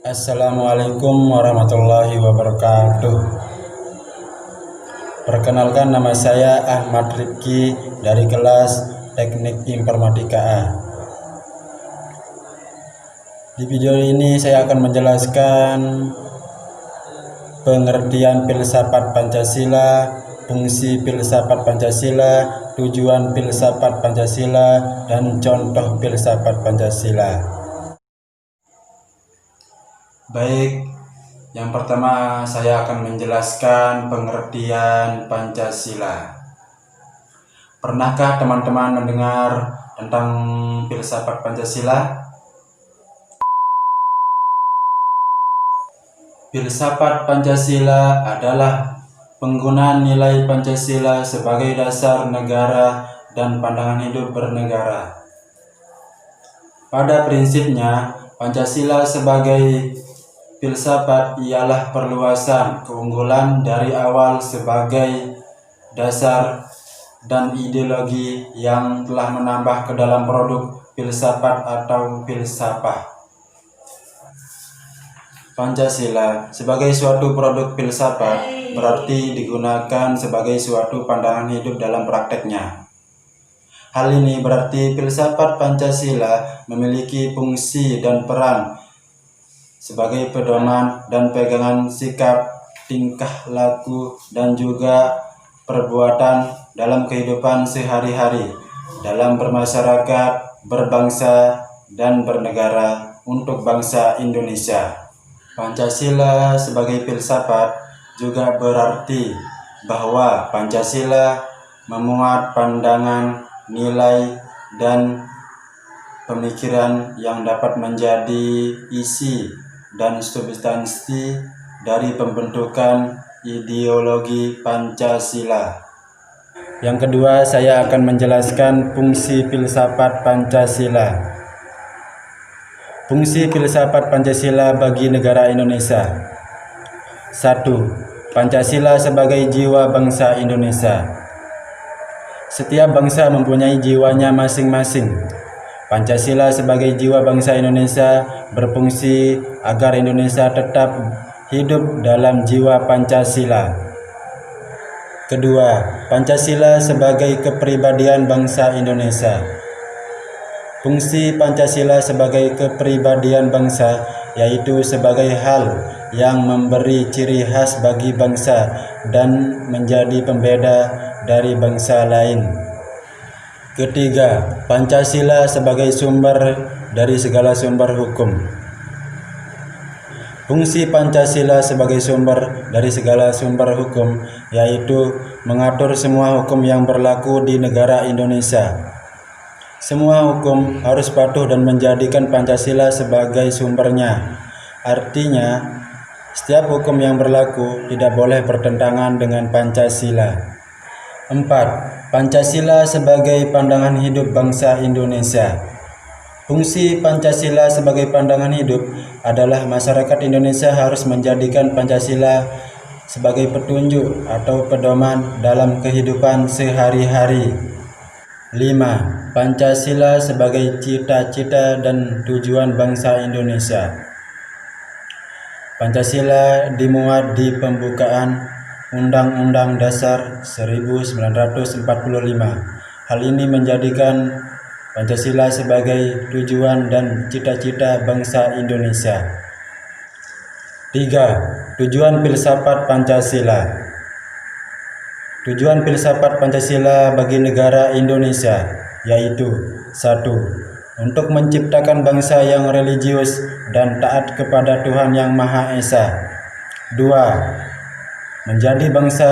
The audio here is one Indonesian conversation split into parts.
Assalamualaikum warahmatullahi wabarakatuh. Perkenalkan, nama saya Ahmad Rifki dari kelas Teknik Informatika A. Di video ini saya akan menjelaskan pengertian filsafat Pancasila, fungsi filsafat Pancasila, tujuan filsafat Pancasila, dan contoh filsafat Pancasila. Baik, yang pertama saya akan menjelaskan pengertian Pancasila. Pernahkah teman-teman mendengar tentang filsafat Pancasila? Filsafat Pancasila adalah penggunaan nilai Pancasila sebagai dasar negara dan pandangan hidup bernegara. Pada prinsipnya, Pancasila sebagai filsafat ialah perluasan keunggulan dari awal sebagai dasar dan ideologi yang telah menambah ke dalam produk filsafat atau filsafah. Pancasila sebagai suatu produk filsafat berarti digunakan sebagai suatu pandangan hidup dalam prakteknya. Hal ini berarti filsafat Pancasila memiliki fungsi dan peran sebagai pedoman dan pegangan sikap, tingkah laku, dan juga perbuatan dalam kehidupan sehari-hari, dalam bermasyarakat, berbangsa, dan bernegara untuk bangsa Indonesia. Pancasila sebagai filsafat juga berarti bahwa Pancasila memuat pandangan, nilai, dan pemikiran yang dapat menjadi isi dan substansi dari pembentukan ideologi Pancasila. Yang kedua, saya akan menjelaskan fungsi filsafat Pancasila. Fungsi filsafat Pancasila bagi negara Indonesia. 1. Pancasila sebagai jiwa bangsa Indonesia. Setiap bangsa mempunyai jiwanya masing-masing. Pancasila sebagai jiwa bangsa Indonesia berfungsi agar Indonesia tetap hidup dalam jiwa Pancasila. Kedua, Pancasila sebagai kepribadian bangsa Indonesia. Fungsi Pancasila sebagai kepribadian bangsa yaitu sebagai hal yang memberi ciri khas bagi bangsa dan menjadi pembeda dari bangsa lain. Ketiga, Pancasila sebagai sumber dari segala sumber hukum. Fungsi Pancasila sebagai sumber dari segala sumber hukum yaitu mengatur semua hukum yang berlaku di negara Indonesia. Semua hukum harus patuh dan menjadikan Pancasila sebagai sumbernya. Artinya, setiap hukum yang berlaku tidak boleh bertentangan dengan Pancasila. 4. Pancasila sebagai pandangan hidup bangsa Indonesia. Fungsi Pancasila sebagai pandangan hidup adalah masyarakat Indonesia harus menjadikan Pancasila sebagai petunjuk atau pedoman dalam kehidupan sehari-hari. 5. Pancasila sebagai cita-cita dan tujuan bangsa Indonesia. Pancasila dimuat di pembukaan Undang-Undang Dasar 1945. Hal ini menjadikan Pancasila sebagai tujuan dan cita-cita bangsa Indonesia. 3. Tujuan filsafat Pancasila. Tujuan filsafat Pancasila bagi negara Indonesia yaitu 1. Untuk menciptakan bangsa yang religius dan taat kepada Tuhan Yang Maha Esa. 2. Menjadi bangsa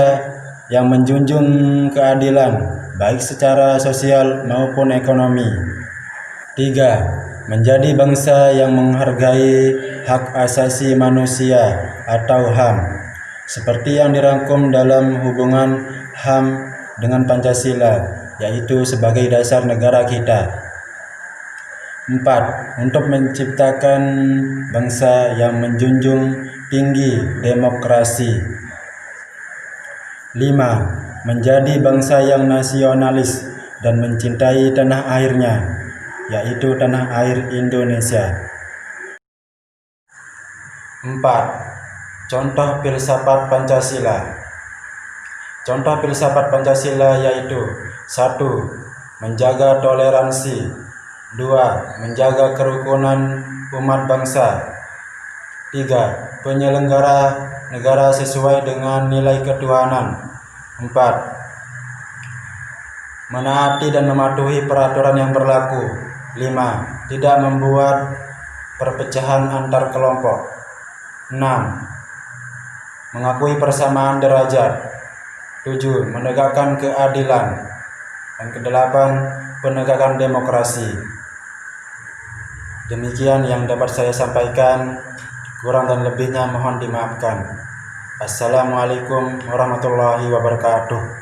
yang menjunjung keadilan baik secara sosial maupun ekonomi. 3. Menjadi bangsa yang menghargai hak asasi manusia atau HAM seperti yang dirangkum dalam hubungan HAM dengan Pancasila yaitu sebagai dasar negara kita. 4. Untuk menciptakan bangsa yang menjunjung tinggi demokrasi. 5. Menjadi bangsa yang nasionalis dan mencintai tanah airnya, yaitu tanah air Indonesia. 4. Contoh filsafat Pancasila. Contoh filsafat Pancasila yaitu 1. Menjaga toleransi. 2. Menjaga kerukunan umat bangsa. 3. Penyelenggara negara sesuai dengan nilai ketuhanan. 4. Menaati dan mematuhi peraturan yang berlaku. 5. Tidak membuat perpecahan antar kelompok. 6. Mengakui persamaan derajat. 7. Menegakkan keadilan. Dan ke-8. Penegakan demokrasi. Demikian yang dapat saya sampaikan, kurang dan lebihnya mohon dimaafkan. Assalamualaikum warahmatullahi wabarakatuh.